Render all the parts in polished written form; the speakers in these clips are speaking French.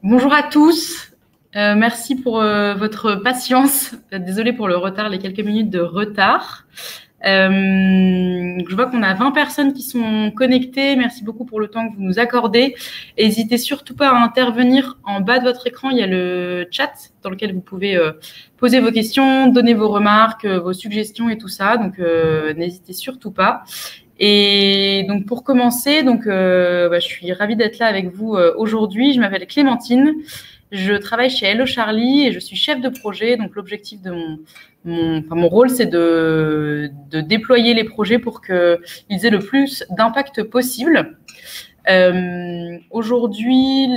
Bonjour à tous. Merci pour votre patience. Désolée pour le retard, les quelques minutes de retard. Je vois qu'on a 20 personnes qui sont connectées. Merci beaucoup pour le temps que vous nous accordez. N'hésitez surtout pas à intervenir. En bas de votre écran, il y a le chat dans lequel vous pouvez poser vos questions, donner vos remarques, vos suggestions et tout ça. Donc, n'hésitez surtout pas. Et donc, pour commencer, je suis ravie d'être là avec vous aujourd'hui. Je m'appelle Clémentine. Je travaille chez Hello Charlie et je suis chef de projet. Donc, l'objectif de mon rôle, c'est de déployer les projets pour qu'ils aient le plus d'impact possible. Aujourd'hui,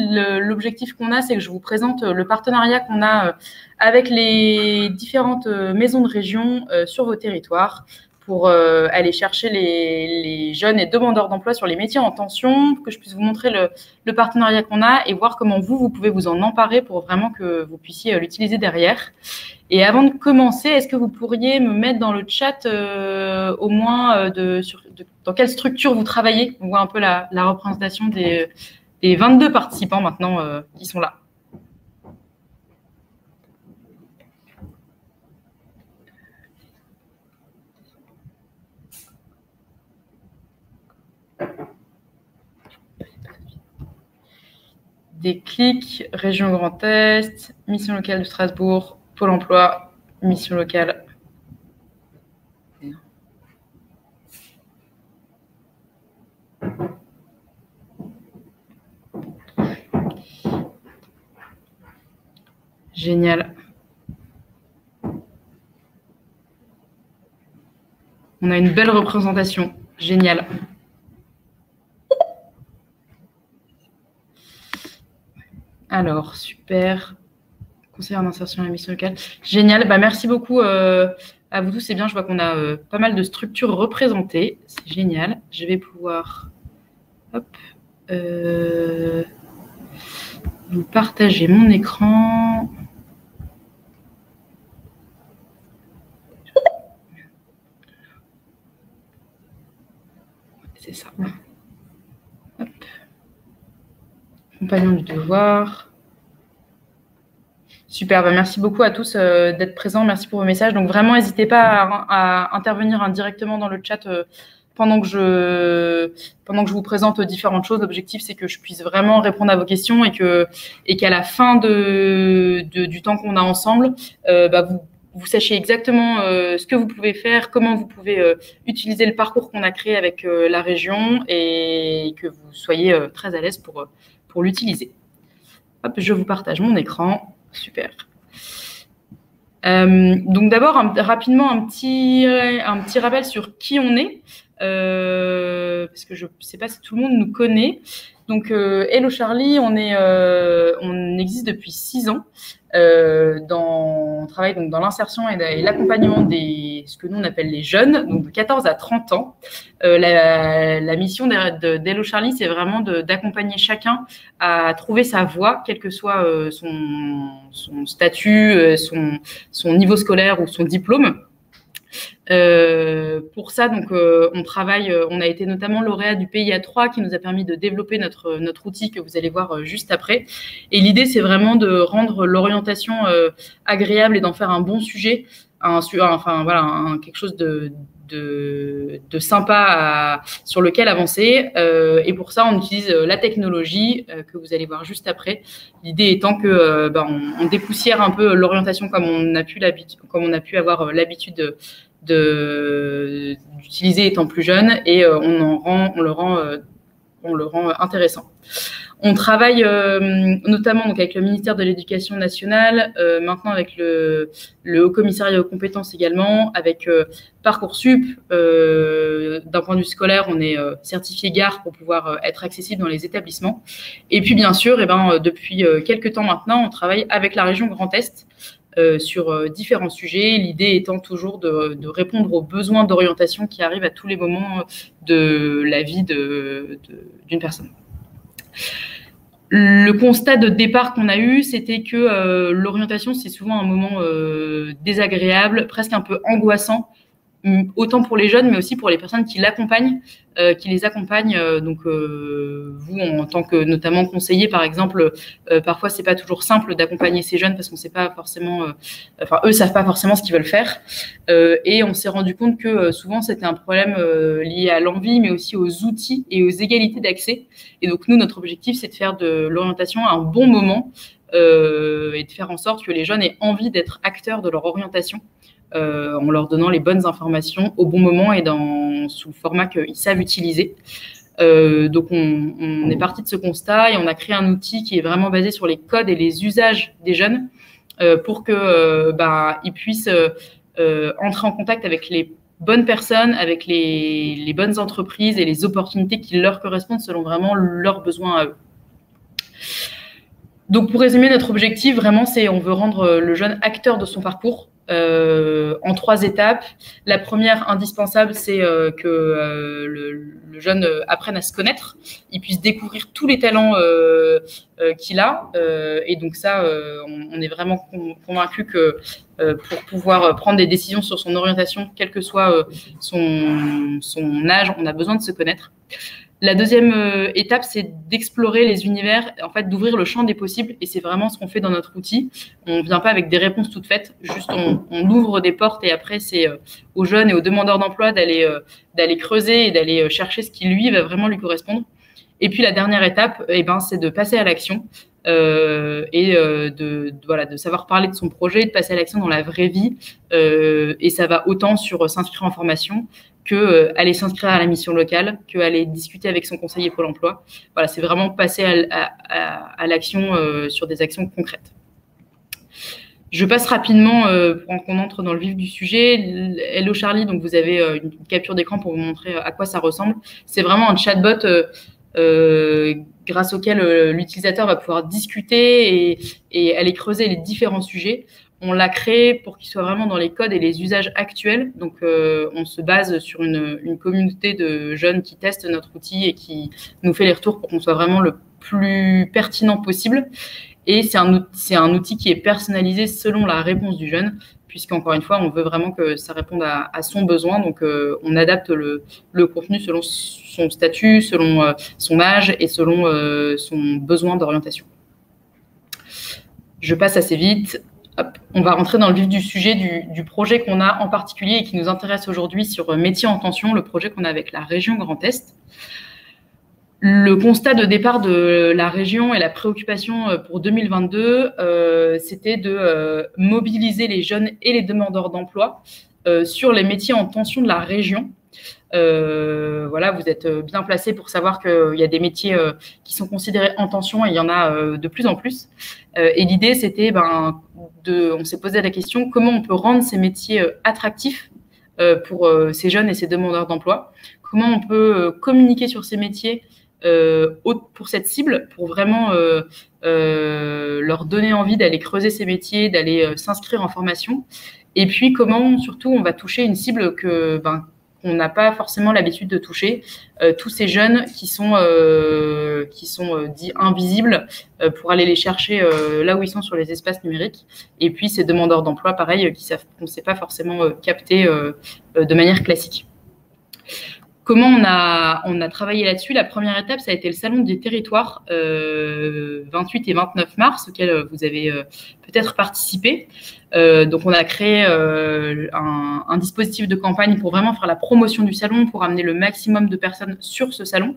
l'objectif qu'on a, c'est que je vous présente le partenariat qu'on a avec les différentes maisons de région sur vos territoires pour aller chercher les jeunes et demandeurs d'emploi sur les métiers en tension, que je puisse vous montrer le partenariat qu'on a et voir comment vous pouvez vous en emparer pour vraiment que vous puissiez l'utiliser derrière. Et avant de commencer, est-ce que vous pourriez me mettre dans le chat au moins dans quelle structure vous travaillez? On voit un peu la représentation des 22 participants maintenant qui sont là. Déclic, Région Grand Est, Mission locale de Strasbourg, Pôle emploi, Mission locale. Génial. On a une belle représentation. Génial. Alors, super. Conseillère d'insertion à la mission locale. Génial. Merci beaucoup à vous tous. C'est bien, je vois qu'on a pas mal de structures représentées. C'est génial. Je vais pouvoir vous partager mon écran. C'est ça. Hop. Compagnon du devoir. Super, merci beaucoup à tous d'être présents. Merci pour vos messages. Donc, vraiment, n'hésitez pas à intervenir indirectement dans le chat pendant que je vous présente différentes choses. L'objectif, c'est que je puisse vraiment répondre à vos questions et qu'à la fin du temps qu'on a ensemble, vous sachiez exactement ce que vous pouvez faire, comment vous pouvez utiliser le parcours qu'on a créé avec la région et que vous soyez très à l'aise pour l'utiliser. Hop, je vous partage mon écran. Super. Donc d'abord, rapidement, un petit rappel sur qui on est, parce que je ne sais pas si tout le monde nous connaît. Donc, Hello Charlie, on existe depuis 6 ans. On travaille donc dans l'insertion et l'accompagnement ce que nous on appelle les jeunes, donc de 14 à 30 ans. La mission d'Hello Charlie, c'est vraiment d'accompagner chacun à trouver sa voie, quel que soit son statut, son niveau scolaire ou son diplôme. Pour ça, donc, on a été notamment lauréat du PIA3 qui nous a permis de développer notre outil que vous allez voir juste après. Et l'idée, c'est vraiment de rendre l'orientation agréable et d'en faire un bon sujet, quelque chose de sympa sur lequel avancer. Et pour ça, on utilise la technologie que vous allez voir juste après. L'idée étant que on dépoussière un peu l'orientation comme on a pu avoir l'habitude d'utiliser étant plus jeune et on le rend intéressant. On travaille notamment donc avec le ministère de l'Éducation nationale, maintenant avec le Haut Commissariat aux compétences également, avec Parcoursup. D'un point de vue scolaire, on est certifié GARE pour pouvoir être accessible dans les établissements. Et puis bien sûr, depuis quelques temps maintenant, on travaille avec la région Grand Est sur différents sujets, l'idée étant toujours de répondre aux besoins d'orientation qui arrivent à tous les moments de la vie d'une personne. Le constat de départ qu'on a eu, c'était que l'orientation, c'est souvent un moment désagréable, presque un peu angoissant autant pour les jeunes, mais aussi pour les personnes qui l'accompagnent, qui les accompagnent. Donc, vous, en tant que notamment conseiller, par exemple, parfois c'est pas toujours simple d'accompagner ces jeunes parce qu'on sait pas forcément, enfin eux savent pas forcément ce qu'ils veulent faire. Et on s'est rendu compte que souvent c'était un problème lié à l'envie, mais aussi aux outils et aux égalités d'accès. Et donc nous, notre objectif, c'est de faire de l'orientation à un bon moment et de faire en sorte que les jeunes aient envie d'être acteurs de leur orientation. En leur donnant les bonnes informations au bon moment et sous le format qu'ils savent utiliser. Donc, on est parti de ce constat et on a créé un outil qui est vraiment basé sur les codes et les usages des jeunes pour qu'ils puissent entrer en contact avec les bonnes personnes, avec les bonnes entreprises et les opportunités qui leur correspondent selon vraiment leurs besoins à eux. Donc, pour résumer, notre objectif, vraiment, c'est on veut rendre le jeune acteur de son parcours en 3 étapes. La première, indispensable, c'est que le jeune apprenne à se connaître, il puisse découvrir tous les talents qu'il a. Et donc ça, on est vraiment convaincu que pour pouvoir prendre des décisions sur son orientation, quel que soit son âge, on a besoin de se connaître. La deuxième étape, c'est d'explorer les univers, en fait, d'ouvrir le champ des possibles. Et c'est vraiment ce qu'on fait dans notre outil. On ne vient pas avec des réponses toutes faites, juste on ouvre des portes et après, c'est aux jeunes et aux demandeurs d'emploi d'aller creuser et d'aller chercher ce qui, lui, va vraiment lui correspondre. Et puis, la dernière étape, c'est de passer à l'action de savoir parler de son projet, de passer à l'action dans la vraie vie. Et ça va autant sur s'inscrire en formation aller s'inscrire à la mission locale, aller discuter avec son conseiller Pôle emploi. Voilà, c'est vraiment passer à l'action sur des actions concrètes. Je passe rapidement pour qu'on entre dans le vif du sujet. Hello Charlie, donc vous avez une capture d'écran pour vous montrer à quoi ça ressemble. C'est vraiment un chatbot grâce auquel l'utilisateur va pouvoir discuter et aller creuser les différents sujets. On l'a créé pour qu'il soit vraiment dans les codes et les usages actuels. Donc, on se base sur une communauté de jeunes qui testent notre outil et qui nous fait les retours pour qu'on soit vraiment le plus pertinent possible. Et c'est un outil qui est personnalisé selon la réponse du jeune, puisqu'encore une fois, on veut vraiment que ça réponde à son besoin. Donc, on adapte le contenu selon son statut, selon son âge et selon son besoin d'orientation. Je passe assez vite. Hop, on va rentrer dans le vif du sujet du projet qu'on a en particulier et qui nous intéresse aujourd'hui sur Métiers en tension, le projet qu'on a avec la région Grand Est. Le constat de départ de la région et la préoccupation pour 2022, c'était de mobiliser les jeunes et les demandeurs d'emploi sur les métiers en tension de la région. Voilà, vous êtes bien placés pour savoir qu'il y a des métiers qui sont considérés en tension et il y en a de plus en plus. Et l'idée, c'était, on s'est posé la question, comment on peut rendre ces métiers attractifs pour ces jeunes et ces demandeurs d'emploi? Comment on peut communiquer sur ces métiers pour cette cible, pour vraiment leur donner envie d'aller creuser ces métiers, d'aller s'inscrire en formation? Et puis, comment, surtout, on va toucher une cible qu'on n'a pas forcément l'habitude de toucher, tous ces jeunes qui sont dits invisibles, pour aller les chercher là où ils sont sur les espaces numériques. Et puis ces demandeurs d'emploi, pareil, qu'on ne sait pas forcément capter de manière classique. Comment on a travaillé là-dessus? La première étape, ça a été le Salon des territoires 28 et 29 mars, auquel vous avez peut-être participé. Donc, on a créé un dispositif de campagne pour vraiment faire la promotion du salon, pour amener le maximum de personnes sur ce salon,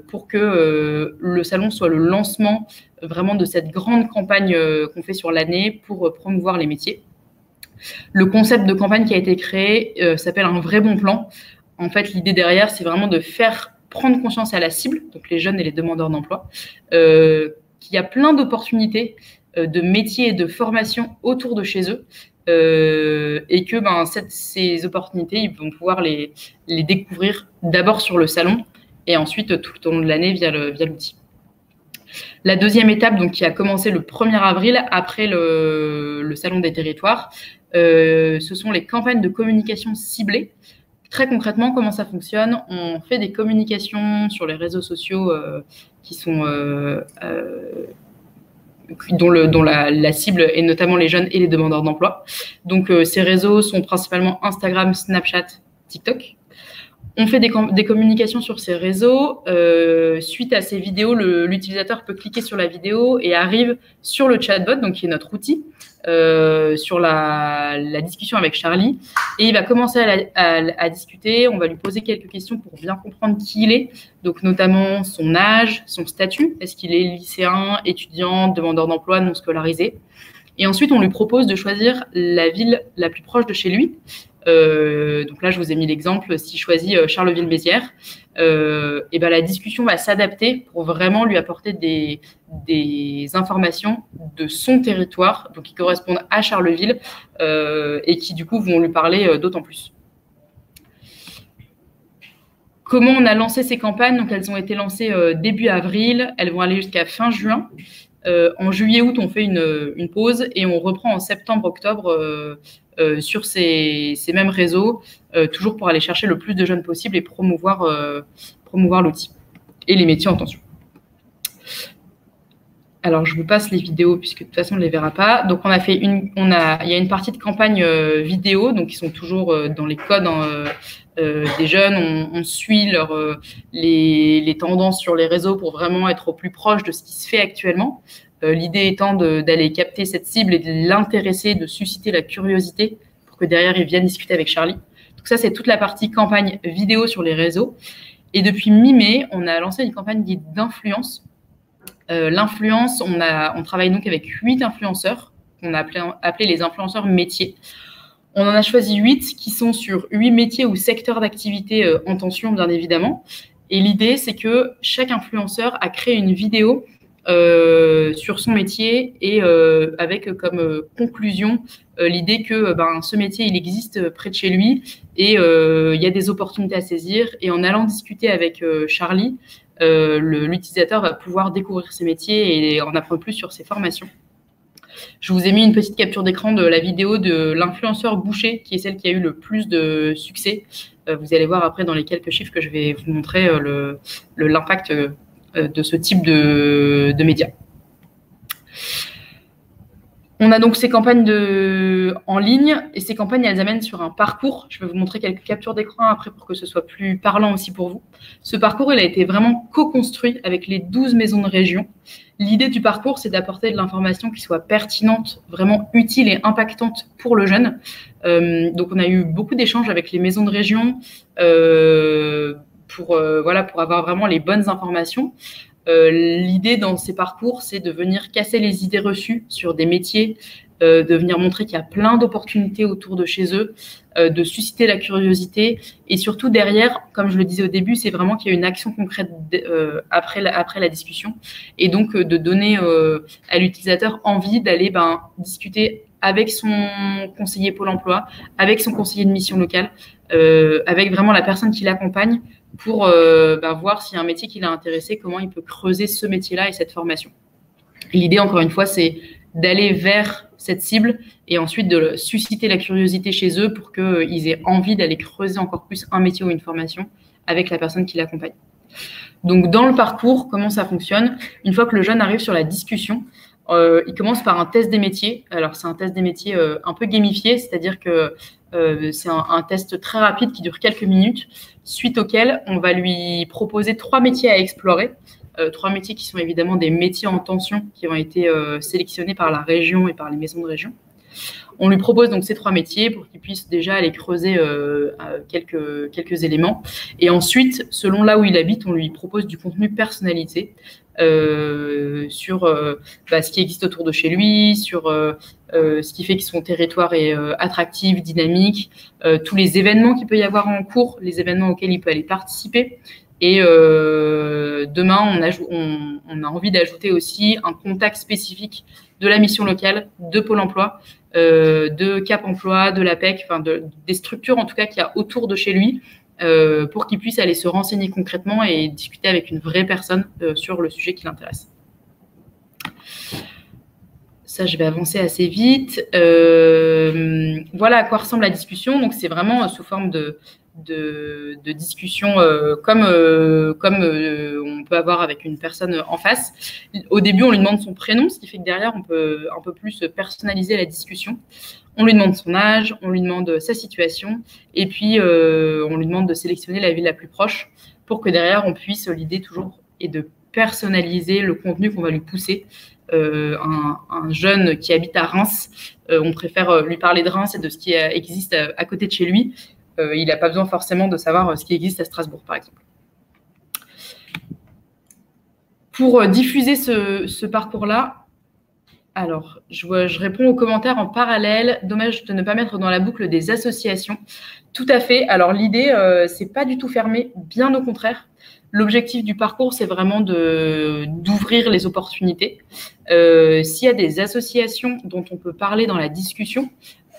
pour que le salon soit le lancement vraiment de cette grande campagne qu'on fait sur l'année pour promouvoir les métiers. Le concept de campagne qui a été créé s'appelle un vrai bon plan. En fait, l'idée derrière, c'est vraiment de faire prendre conscience à la cible, donc les jeunes et les demandeurs d'emploi, qu'il y a plein d'opportunités de métiers et de formations autour de chez eux, et que ces opportunités, ils vont pouvoir les découvrir d'abord sur le salon et ensuite tout au long de l'année via l'outil. La deuxième étape, donc, qui a commencé le 1er avril, après le Salon des territoires, ce sont les campagnes de communication ciblées. Très concrètement, comment ça fonctionne? On fait des communications sur les réseaux sociaux qui sont dont la cible est notamment les jeunes et les demandeurs d'emploi. Donc, ces réseaux sont principalement Instagram, Snapchat, TikTok. On fait des communications sur ces réseaux. Suite à ces vidéos, l'utilisateur peut cliquer sur la vidéo et arrive sur le chatbot, donc qui est notre outil, sur la discussion avec Charlie. Et il va commencer à discuter. On va lui poser quelques questions pour bien comprendre qui il est, donc notamment son âge, son statut. Est-ce qu'il est lycéen, étudiant, demandeur d'emploi, non scolarisé? Et ensuite, on lui propose de choisir la ville la plus proche de chez lui. Donc là, je vous ai mis l'exemple. S'il choisit Charleville-Mézières, et ben la discussion va s'adapter pour vraiment lui apporter des informations de son territoire, donc qui correspondent à Charleville et qui du coup vont lui parler d'autant plus. Comment on a lancé ces campagnes? Donc elles ont été lancées début avril, elles vont aller jusqu'à fin juin. En juillet-août, on fait une pause et on reprend en septembre-octobre sur ces mêmes réseaux, toujours pour aller chercher le plus de jeunes possible et promouvoir l'outil et les métiers en tension. Alors, je vous passe les vidéos puisque de toute façon, on ne les verra pas. Donc, il y a une partie de campagne vidéo, donc ils sont toujours dans les codes des jeunes. On suit les tendances sur les réseaux pour vraiment être au plus proche de ce qui se fait actuellement. L'idée étant d'aller capter cette cible et de l'intéresser, de susciter la curiosité pour que derrière, ils viennent discuter avec Charlie. Donc ça, c'est toute la partie campagne vidéo sur les réseaux. Et depuis mi-mai, on a lancé une campagne dite d'influence. L'influence, on travaille donc avec 8 influenceurs qu'on a appelé les influenceurs métiers. On en a choisi 8 qui sont sur 8 métiers ou secteurs d'activité en tension, bien évidemment. Et l'idée, c'est que chaque influenceur a créé une vidéo sur son métier et avec comme conclusion l'idée que ce métier, il existe près de chez lui et il y a des opportunités à saisir. Et en allant discuter avec Charlie, l'utilisateur va pouvoir découvrir ses métiers et en apprendre plus sur ses formations. Je vous ai mis une petite capture d'écran de la vidéo de l'influenceur Boucher, qui est celle qui a eu le plus de succès. Vous allez voir après dans les quelques chiffres que je vais vous montrer l'impact de ce type de médias. On a donc ces campagnes en ligne et ces campagnes, elles amènent sur un parcours. Je vais vous montrer quelques captures d'écran après pour que ce soit plus parlant aussi pour vous. Ce parcours, il a été vraiment co-construit avec les 12 maisons de région. L'idée du parcours, c'est d'apporter de l'information qui soit pertinente, vraiment utile et impactante pour le jeune. Donc, on a eu beaucoup d'échanges avec les maisons de région pour avoir vraiment les bonnes informations. L'idée dans ces parcours, c'est de venir casser les idées reçues sur des métiers, de venir montrer qu'il y a plein d'opportunités autour de chez eux, de susciter la curiosité et surtout derrière, comme je le disais au début, c'est vraiment qu'il y a une action concrète après la discussion et donc de donner à l'utilisateur envie d'aller discuter avec son conseiller Pôle emploi, avec son conseiller de mission locale, avec vraiment la personne qui l'accompagne pour voir s'il y a un métier qui l'a intéressé, comment il peut creuser ce métier-là et cette formation. L'idée, encore une fois, c'est d'aller vers cette cible et ensuite de susciter la curiosité chez eux pour qu'ils aient envie d'aller creuser encore plus un métier ou une formation avec la personne qui l'accompagne. Donc, dans le parcours, comment ça fonctionne? Une fois que le jeune arrive sur la discussion, il commence par un test des métiers. Alors, c'est un test des métiers un peu gamifié, c'est-à-dire que c'est un test très rapide qui dure quelques minutes, suite auquel on va lui proposer 3 métiers à explorer. 3 métiers qui sont évidemment des métiers en tension qui ont été sélectionnés par la région et par les maisons de région. On lui propose donc ces 3 métiers pour qu'il puisse déjà aller creuser quelques éléments. Et ensuite, selon là où il habite, on lui propose du contenu personnalisé sur ce qui existe autour de chez lui, sur ce qui fait que son territoire est attractif, dynamique, tous les événements qu'il peut y avoir en cours, les événements auxquels il peut aller participer. Et demain, on a envie d'ajouter aussi un contact spécifique de la mission locale, de Pôle emploi, de Cap emploi, de l'APEC, des structures en tout cas qu'il y a autour de chez lui pour qu'il puisse aller se renseigner concrètement et discuter avec une vraie personne sur le sujet qui l'intéresse. Ça, je vais avancer assez vite. Voilà à quoi ressemble la discussion. Donc, c'est vraiment sous forme de discussion comme on peut avoir avec une personne en face. Au début, on lui demande son prénom, ce qui fait que derrière, on peut un peu plus personnaliser la discussion. On lui demande son âge, on lui demande sa situation, et puis on lui demande de sélectionner la ville la plus proche pour que derrière, on puisse l'idée toujours est de personnaliser le contenu qu'on va lui pousser. Un jeune qui habite à Reims, on préfère lui parler de Reims et de ce qui existe à côté de chez lui. Il n'a pas besoin forcément de savoir ce qui existe à Strasbourg, par exemple. Pour diffuser ce parcours-là, alors, je réponds aux commentaires en parallèle. Dommage de ne pas mettre dans la boucle des associations. Tout à fait. Alors, l'idée, c'est pas du tout fermé, bien au contraire. L'objectif du parcours, c'est vraiment d'ouvrir les opportunités. S'il y a des associations dont on peut parler dans la discussion,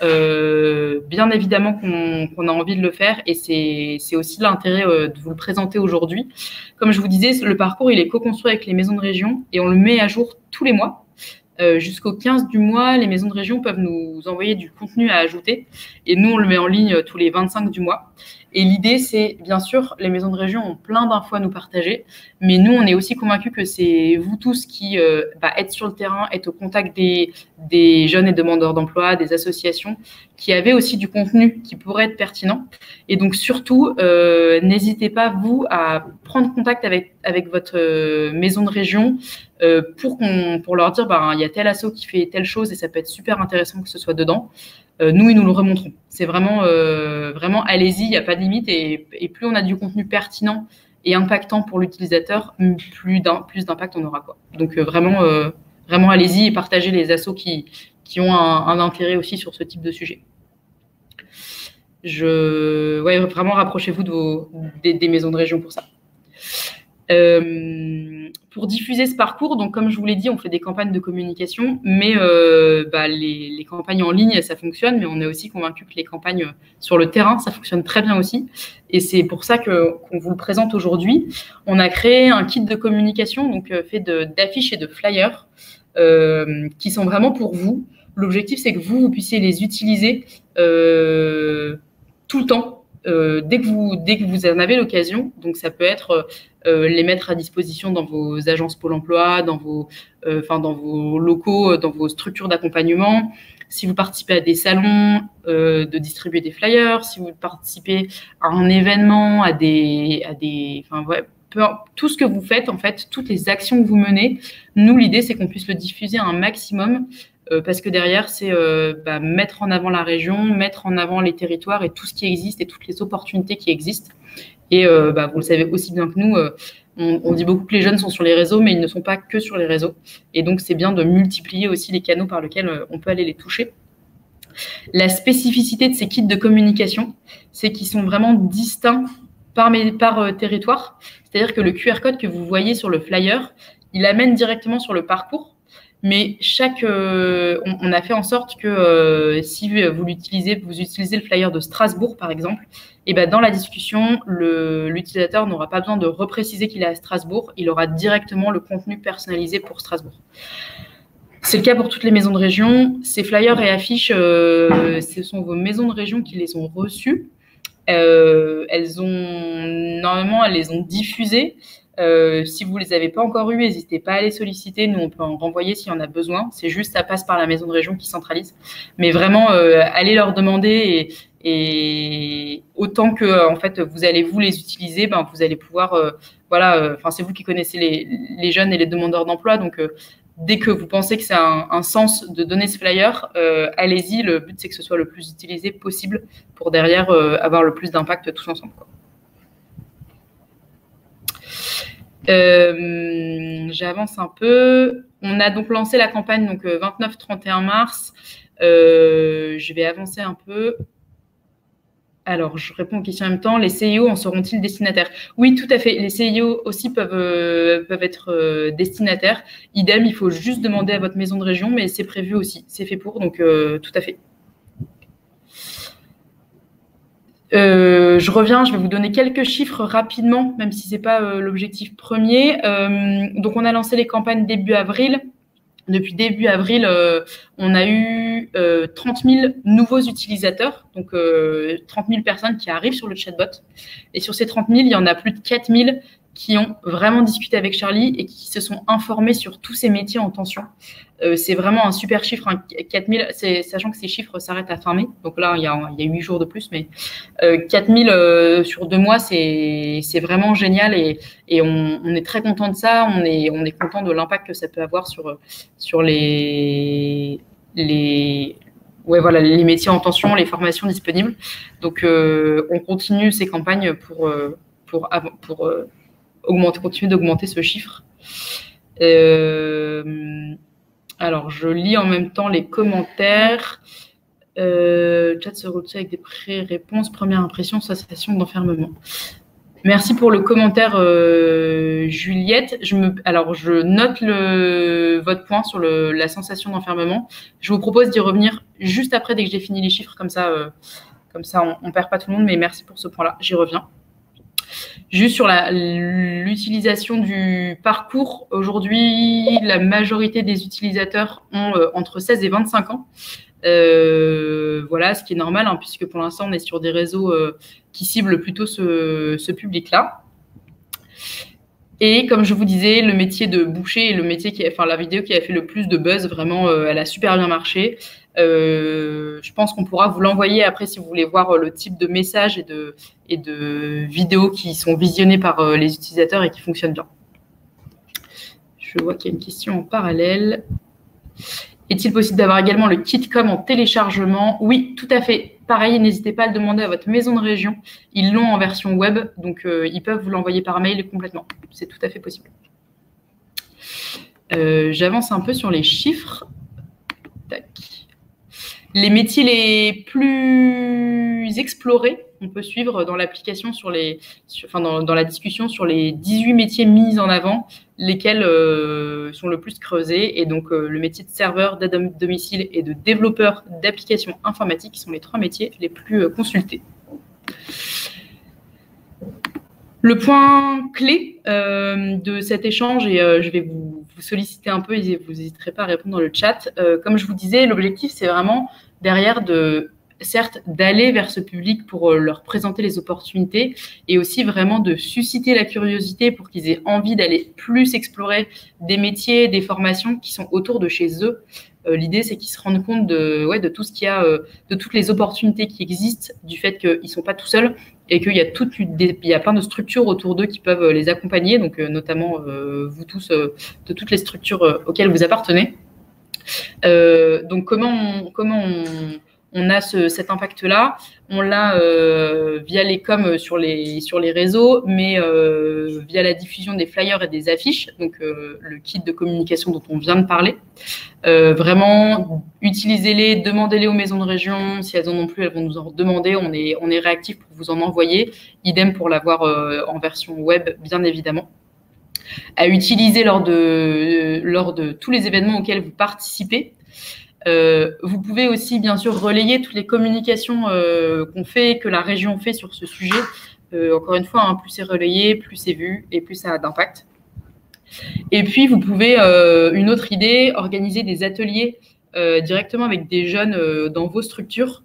bien évidemment qu'on a envie de le faire, et c'est aussi l'intérêt de vous le présenter aujourd'hui. Comme je vous disais, le parcours, il est co-construit avec les maisons de région et on le met à jour tous les mois. Jusqu'au 15 du mois, les maisons de région peuvent nous envoyer du contenu à ajouter et nous, on le met en ligne tous les 25 du mois. Et l'idée, c'est, bien sûr, les maisons de région ont plein d'infos à nous partager, mais nous, on est aussi convaincus que c'est vous tous qui êtes sur le terrain, êtes au contact des jeunes et demandeurs d'emploi, des associations, qui avaient aussi du contenu qui pourrait être pertinent. Et donc, surtout, n'hésitez pas, vous, à prendre contact avec votre maison de région pour leur dire, il y a tel asso qui fait telle chose et ça peut être super intéressant que ce soit dedans. Nous, ils nous le remonteront. C'est vraiment, allez-y, il n'y a pas de limite. Et plus on a du contenu pertinent et impactant pour l'utilisateur, plus d'impact on aura, quoi. Donc, vraiment, allez-y et partagez les assos qui ont un intérêt aussi sur ce type de sujet. Vraiment, rapprochez-vous des maisons de région pour ça. Pour diffuser ce parcours, donc comme je vous l'ai dit, on fait des campagnes de communication, mais les campagnes en ligne, ça fonctionne, mais on est aussi convaincu que les campagnes sur le terrain, ça fonctionne très bien aussi. Et c'est pour ça qu'on vous le présente aujourd'hui. On a créé un kit de communication, donc fait d'affiches et de flyers, qui sont vraiment pour vous. L'objectif, c'est que vous puissiez les utiliser tout le temps. Dès que vous en avez l'occasion, donc ça peut être les mettre à disposition dans vos agences Pôle emploi, dans vos locaux, dans vos structures d'accompagnement. Si vous participez à des salons, de distribuer des flyers. Si vous participez à un événement, tout ce que vous faites, en fait, toutes les actions que vous menez, nous, l'idée, c'est qu'on puisse le diffuser un maximum. Parce que derrière, c'est mettre en avant la région, mettre en avant les territoires et tout ce qui existe et toutes les opportunités qui existent. Et vous le savez aussi bien que nous, on dit beaucoup que les jeunes sont sur les réseaux, mais ils ne sont pas que sur les réseaux. Et donc, c'est bien de multiplier aussi les canaux par lesquels on peut aller les toucher. La spécificité de ces kits de communication, c'est qu'ils sont vraiment distincts par territoire. C'est-à-dire que le QR code que vous voyez sur le flyer, il amène directement sur le parcours. Mais on a fait en sorte que si vous utilisez le flyer de Strasbourg, par exemple, et dans la discussion, l'utilisateur n'aura pas besoin de repréciser qu'il est à Strasbourg. Il aura directement le contenu personnalisé pour Strasbourg. C'est le cas pour toutes les maisons de région. Ces flyers et affiches, ce sont vos maisons de région qui les ont reçus. Elles les ont diffusées. Si vous ne les avez pas encore eues, n'hésitez pas à les solliciter. Nous, on peut en renvoyer s'il y en a besoin. C'est juste, ça passe par la maison de région qui centralise. Mais vraiment, allez leur demander et autant que en fait, vous allez les utiliser, vous allez pouvoir, c'est vous qui connaissez les jeunes et les demandeurs d'emploi. Donc, dès que vous pensez que c'est un sens de donner ce flyer, allez-y. Le but, c'est que ce soit le plus utilisé possible pour derrière avoir le plus d'impact tous ensemble, quoi. J'avance un peu. On a donc lancé la campagne 29-31 mars. Je vais avancer un peu. Alors, je réponds aux questions en même temps. Les CIO en seront-ils destinataires? Oui, tout à fait. Les CIO aussi peuvent être destinataires. Idem, il faut juste demander à votre maison de région, mais c'est prévu aussi. C'est fait pour, donc tout à fait. Je reviens, je vais vous donner quelques chiffres rapidement, même si ce n'est pas l'objectif premier. Donc, on a lancé les campagnes début avril. Depuis début avril, on a eu 30 000 nouveaux utilisateurs, donc 30 000 personnes qui arrivent sur le chatbot. Et sur ces 30 000, il y en a plus de 4 000 qui ont vraiment discuté avec Charlie et qui se sont informés sur tous ces métiers en tension. C'est vraiment un super chiffre, hein, 4 000, sachant que ces chiffres s'arrêtent à fin mai. Donc là, il y a 8 jours de plus, mais 4 000 sur 2 mois, c'est vraiment génial et on est très content de ça. On est content de l'impact que ça peut avoir sur les métiers en tension, les formations disponibles. Donc, on continue ces campagnes pour continuer d'augmenter ce chiffre. Alors, je lis en même temps les commentaires. Chat se retient avec des pré-réponses. Première impression, sensation d'enfermement. Merci pour le commentaire, Juliette. Alors, je note votre point sur la sensation d'enfermement. Je vous propose d'y revenir juste après, dès que j'ai fini les chiffres. Comme ça, on ne perd pas tout le monde. Mais merci pour ce point-là. J'y reviens. Juste sur l'utilisation du parcours, aujourd'hui, la majorité des utilisateurs ont entre 16 et 25 ans. Voilà, ce qui est normal, hein, puisque pour l'instant, on est sur des réseaux qui ciblent plutôt ce public-là. Et comme je vous disais, le métier de boucher est le métier la vidéo qui a fait le plus de buzz. Vraiment, elle a super bien marché. Je pense qu'on pourra vous l'envoyer après si vous voulez voir le type de messages et de vidéos qui sont visionnées par les utilisateurs et qui fonctionnent bien. Je vois qu'il y a une question en parallèle. Est-il possible d'avoir également le kit com en téléchargement? Oui, tout à fait. Pareil, n'hésitez pas à le demander à votre maison de région. Ils l'ont en version web, donc ils peuvent vous l'envoyer par mail complètement. C'est tout à fait possible. J'avance un peu sur les chiffres. Tac. Les métiers les plus explorés, on peut suivre dans l'application dans la discussion sur les 18 métiers mis en avant, lesquels sont le plus creusés. Et donc, le métier de serveur, d'aide à domicile et de développeur d'applications informatiques sont les 3 métiers les plus consultés. Le point clé de cet échange, et je vais vous solliciter un peu et vous n'hésiterez pas à répondre dans le chat. Comme je vous disais, l'objectif, c'est vraiment derrière certes d'aller vers ce public pour leur présenter les opportunités et aussi vraiment de susciter la curiosité pour qu'ils aient envie d'aller plus explorer des métiers, des formations qui sont autour de chez eux. L'idée, c'est qu'ils se rendent compte de tout ce qu'il y a, de toutes les opportunités qui existent, du fait qu'ils ne sont pas tout seuls et qu'il y a plein de structures autour d'eux qui peuvent les accompagner, donc notamment vous tous, de toutes les structures auxquelles vous appartenez. Donc, comment on a cet impact-là? On l'a via les coms sur les réseaux, mais via la diffusion des flyers et des affiches, donc le kit de communication dont on vient de parler. Vraiment, utilisez-les, demandez-les aux maisons de région. Si elles en ont plus, elles vont nous en demander. On est réactif pour vous en envoyer. Idem pour l'avoir en version web, bien évidemment. À utiliser lors de tous les événements auxquels vous participez. Vous pouvez aussi, bien sûr, relayer toutes les communications qu'on fait, que la région fait sur ce sujet. Encore une fois, hein, plus c'est relayé, plus c'est vu et plus ça a d'impact. Et puis, vous pouvez, une autre idée, organiser des ateliers directement avec des jeunes dans vos structures.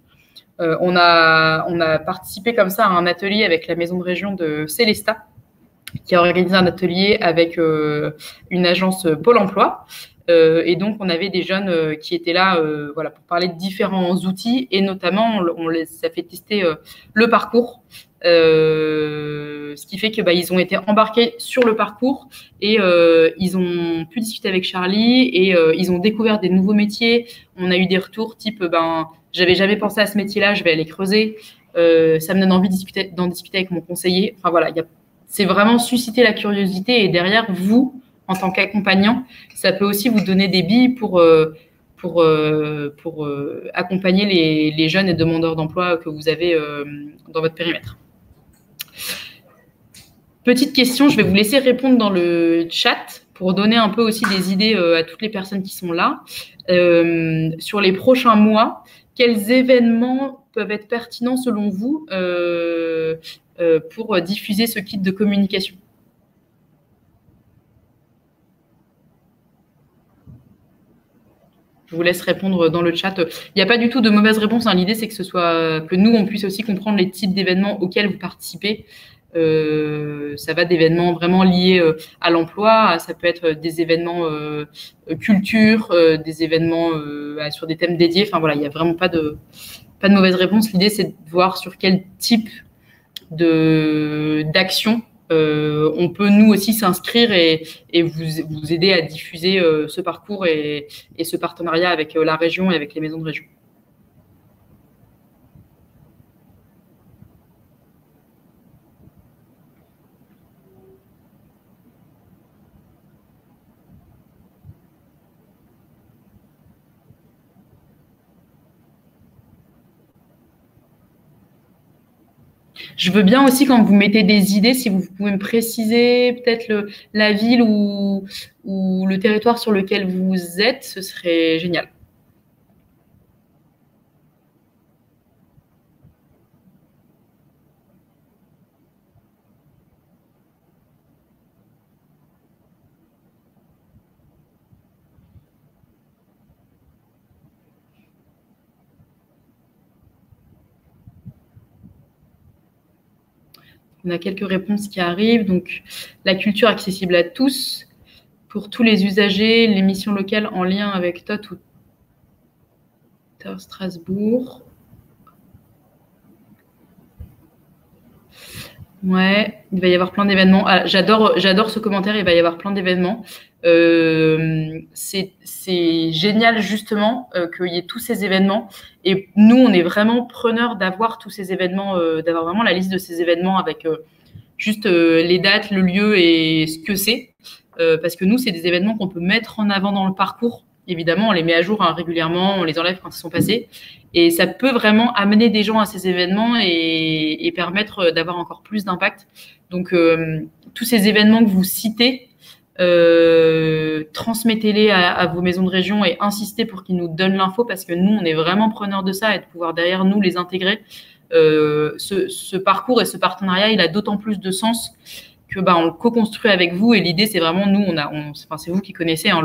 On a participé comme ça à un atelier avec la maison de région de Célestat, qui a organisé un atelier avec une agence Pôle emploi. Et donc, on avait des jeunes qui étaient là pour parler de différents outils et notamment, on les a fait tester le parcours, ce qui fait que ils ont été embarqués sur le parcours et ils ont pu discuter avec Charlie et ils ont découvert des nouveaux métiers. On a eu des retours type j'avais jamais pensé à ce métier-là, je vais aller creuser. Ça me donne envie d'en discuter avec mon conseiller. Enfin voilà, c'est vraiment susciter la curiosité et derrière vous, en tant qu'accompagnant, ça peut aussi vous donner des billes pour accompagner les jeunes et demandeurs d'emploi que vous avez dans votre périmètre. Petite question, je vais vous laisser répondre dans le chat pour donner un peu aussi des idées à toutes les personnes qui sont là. Sur les prochains mois, quels événements peuvent être pertinents selon vous pour diffuser ce kit de communication? Je vous laisse répondre dans le chat. Il n'y a pas du tout de mauvaise réponse, hein. L'idée, c'est que nous, on puisse aussi comprendre les types d'événements auxquels vous participez. Ça va d'événements vraiment liés à l'emploi, ça peut être des événements culture, des événements sur des thèmes dédiés. Enfin voilà, il n'y a vraiment pas de mauvaise réponse. L'idée, c'est de voir sur quel type d'action on peut nous aussi s'inscrire et vous aider à diffuser ce parcours et ce partenariat avec la région et avec les maisons de région. Je veux bien aussi, quand vous mettez des idées, si vous pouvez me préciser peut-être la ville ou le territoire sur lequel vous êtes, ce serait génial. On a quelques réponses qui arrivent. Donc, la culture accessible à tous, pour tous les usagers, les missions locales en lien avec TOT ou Strasbourg. Ouais, il va y avoir plein d'événements. Ah, j'adore ce commentaire, il va y avoir plein d'événements. C'est génial justement qu'il y ait tous ces événements. Et nous, on est vraiment preneurs d'avoir tous ces événements, d'avoir vraiment la liste de ces événements avec juste les dates, le lieu et ce que c'est. Parce que nous, c'est des événements qu'on peut mettre en avant dans le parcours. Évidemment, on les met à jour régulièrement, on les enlève quand ils sont passés. Et ça peut vraiment amener des gens à ces événements et permettre d'avoir encore plus d'impact. Donc, tous ces événements que vous citez, transmettez-les à vos maisons de région et insistez pour qu'ils nous donnent l'info parce que nous, on est vraiment preneurs de ça et de pouvoir derrière nous les intégrer. Ce parcours et ce partenariat, il a d'autant plus de sens que on le co-construit avec vous et l'idée c'est vraiment nous c'est vous qui connaissez hein,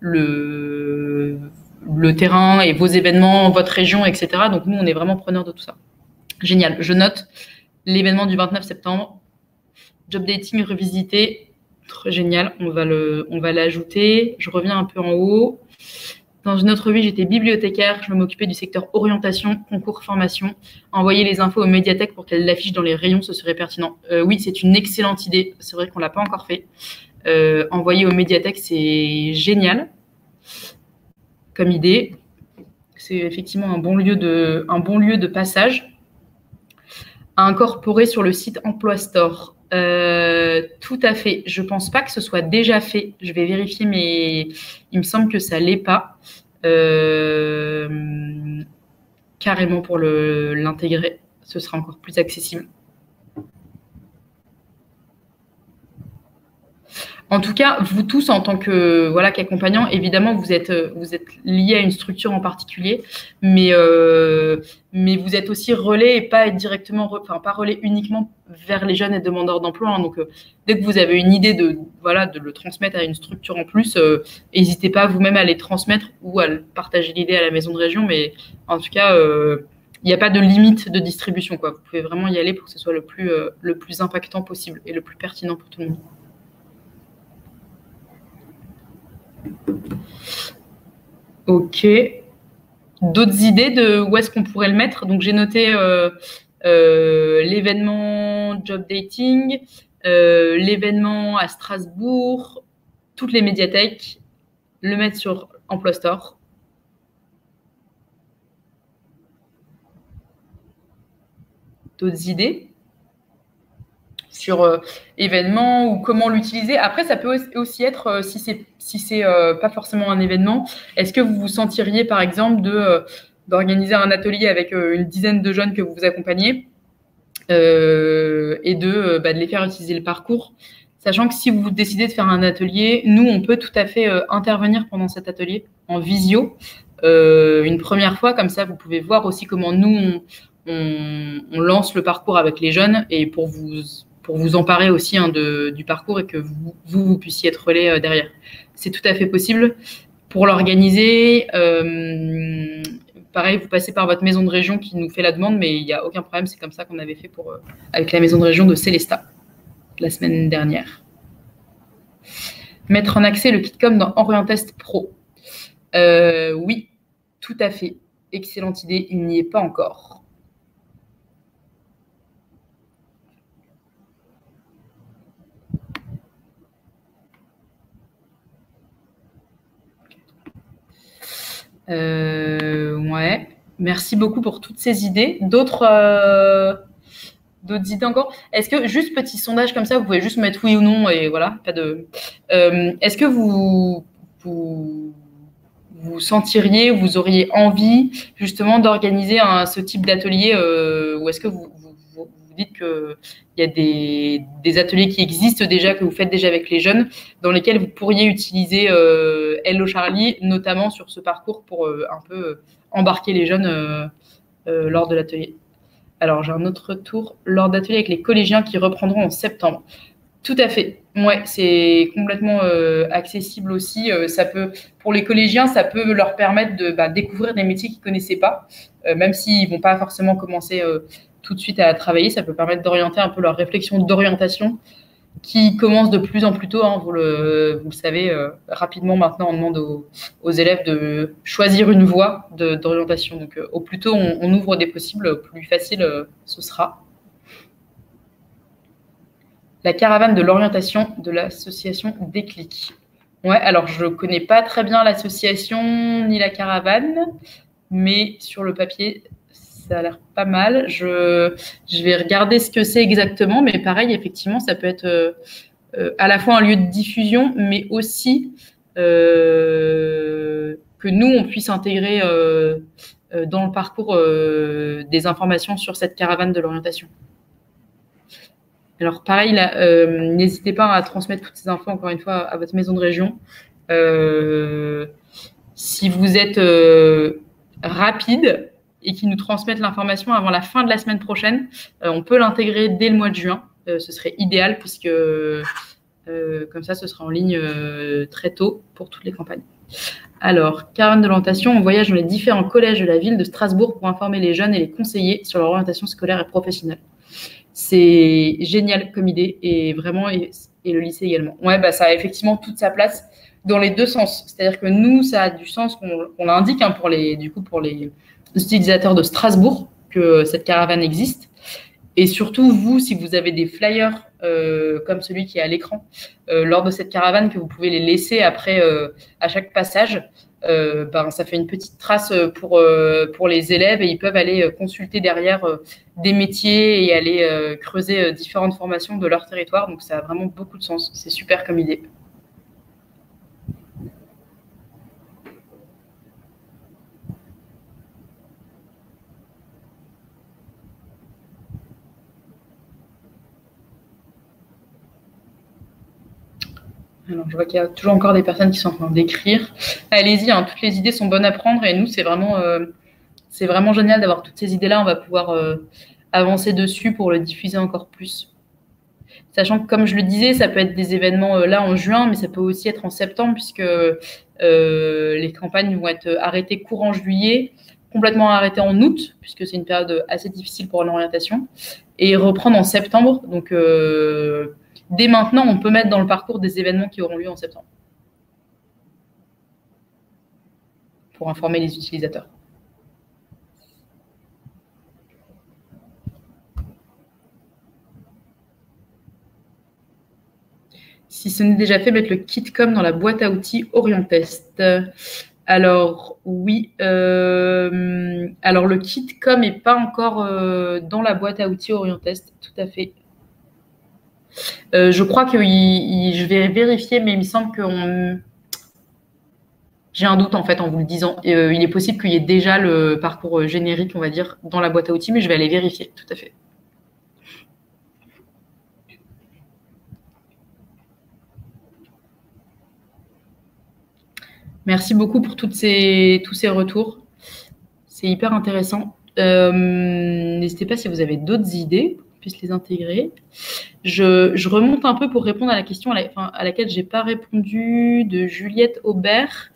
le terrain et vos événements, votre région, etc. Donc nous on est vraiment preneurs de tout ça. Génial, je note l'événement du 29 septembre, job dating revisité, très génial, on va l'ajouter. Je reviens un peu en haut. Dans une autre vie, j'étais bibliothécaire, je m'occupais du secteur orientation, concours, formation. Envoyer les infos aux médiathèques pour qu'elles l'affichent dans les rayons, ce serait pertinent. Oui, c'est une excellente idée. C'est vrai qu'on ne l'a pas encore fait. Envoyer aux médiathèques, c'est génial comme idée. C'est effectivement un bon lieu de passage. À incorporer sur le site Emploi Store. Tout à fait. Je pense pas que ce soit déjà fait. Je vais vérifier, mais il me semble que ça l'est pas. Carrément pour l'intégrer, ce sera encore plus accessible. En tout cas, vous tous, en tant que qu'accompagnants, évidemment, vous êtes liés à une structure en particulier, mais vous êtes aussi relais et pas pas relais uniquement vers les jeunes et demandeurs d'emploi. Hein. Donc, dès que vous avez une idée de le transmettre à une structure en plus, n'hésitez pas vous-même à les transmettre ou à partager l'idée à la maison de région. Mais en tout cas, il n'y a pas de limite de distribution, quoi. Vous pouvez vraiment y aller pour que ce soit le plus impactant possible et le plus pertinent pour tout le monde. Ok. D'autres idées de où est-ce qu'on pourrait le mettre? Donc, j'ai noté l'événement job dating, l'événement à Strasbourg, toutes les médiathèques, le mettre sur Emploi Store. D'autres idées sur événements ou comment l'utiliser? Après, ça peut aussi être, si c'est pas forcément un événement, est-ce que vous vous sentiriez, par exemple, d'organiser un atelier avec une dizaine de jeunes que vous accompagnez et de les faire utiliser le parcours, sachant que si vous décidez de faire un atelier, nous, on peut tout à fait intervenir pendant cet atelier en visio une première fois, comme ça, vous pouvez voir aussi comment nous, on lance le parcours avec les jeunes et pour vous emparer aussi du parcours et que vous puissiez être relais derrière. C'est tout à fait possible. Pour l'organiser, pareil, vous passez par votre maison de région qui nous fait la demande, mais il n'y a aucun problème. C'est comme ça qu'on avait fait avec la maison de région de Célestat la semaine dernière. Mettre en accès le KitCom dans Orientest Pro. Oui, tout à fait. Excellente idée. Il n'y est pas encore. Ouais. Merci beaucoup pour toutes ces idées. D'autres idées encore? Est-ce que, juste petit sondage comme ça, vous pouvez juste mettre oui ou non et voilà, pas de. Est-ce que vous sentiriez, vous auriez envie justement d'organiser ce type d'atelier ou est-ce que vous dites qu'il y a des ateliers qui existent déjà, que vous faites déjà avec les jeunes, dans lesquels vous pourriez utiliser Hello Charlie, notamment sur ce parcours pour un peu embarquer les jeunes lors de l'atelier. Alors, j'ai un autre tour lors d'ateliers avec les collégiens qui reprendront en septembre. Tout à fait. Ouais, c'est complètement accessible aussi. Pour les collégiens, ça peut leur permettre de découvrir des métiers qu'ils ne connaissaient pas, même s'ils ne vont pas forcément commencer tout de suite à travailler. Ça peut permettre d'orienter un peu leur réflexion d'orientation qui commence de plus en plus tôt. Hein, vous le savez, rapidement maintenant, on demande aux élèves de choisir une voie d'orientation. Donc, au plus tôt on ouvre des possibles, au plus facile ce sera. La caravane de l'orientation de l'association Déclic. Ouais, alors je ne connais pas très bien l'association ni la caravane, mais sur le papier, ça a l'air pas mal. Je vais regarder ce que c'est exactement, mais pareil, effectivement, ça peut être à la fois un lieu de diffusion, mais aussi que nous, on puisse intégrer dans le parcours des informations sur cette caravane de l'orientation. Alors pareil, n'hésitez pas à transmettre toutes ces infos, encore une fois, à votre maison de région. Si vous êtes rapide et qu'ils nous transmettent l'information avant la fin de la semaine prochaine, on peut l'intégrer dès le mois de juin. Ce serait idéal puisque comme ça, ce sera en ligne très tôt pour toutes les campagnes. Alors, caravane de l'orientation, on voyage dans les différents collèges de la ville de Strasbourg pour informer les jeunes et les conseiller sur leur orientation scolaire et professionnelle. C'est génial comme idée et vraiment, et le lycée également. Ouais, ça a effectivement toute sa place dans les deux sens. C'est-à-dire que nous, ça a du sens qu'on l'indique pour les utilisateurs de Strasbourg que cette caravane existe. Et surtout, vous, si vous avez des flyers comme celui qui est à l'écran lors de cette caravane, que vous pouvez les laisser après à chaque passage, ça fait une petite trace pour les élèves et ils peuvent aller consulter derrière des métiers et aller creuser différentes formations de leur territoire. Donc, ça a vraiment beaucoup de sens. C'est super comme idée. Alors, je vois qu'il y a toujours encore des personnes qui sont en train d'écrire. Allez-y, toutes les idées sont bonnes à prendre et nous, c'est vraiment génial d'avoir toutes ces idées-là. On va pouvoir avancer dessus pour le diffuser encore plus. Sachant que, comme je le disais, ça peut être des événements là en juin, mais ça peut aussi être en septembre puisque les campagnes vont être arrêtées courant juillet, complètement arrêtées en août puisque c'est une période assez difficile pour l'orientation, et reprendre en septembre. Donc, dès maintenant, on peut mettre dans le parcours des événements qui auront lieu en septembre pour informer les utilisateurs. Si ce n'est déjà fait, mettre le KitCom dans la boîte à outils Orientest. Alors, oui. Alors, le KitCom n'est pas encore dans la boîte à outils Orientest, tout à fait. Je crois que je vais vérifier, mais il me semble que j'ai un doute en fait en vous le disant. Il est possible qu'il y ait déjà le parcours générique, on va dire, dans la boîte à outils, mais je vais aller vérifier, tout à fait. Merci beaucoup pour tous ces retours. C'est hyper intéressant. N'hésitez pas si vous avez d'autres idées, qu'on puisse les intégrer. Je remonte un peu pour répondre à la question à laquelle je n'ai pas répondu de Juliette Aubert.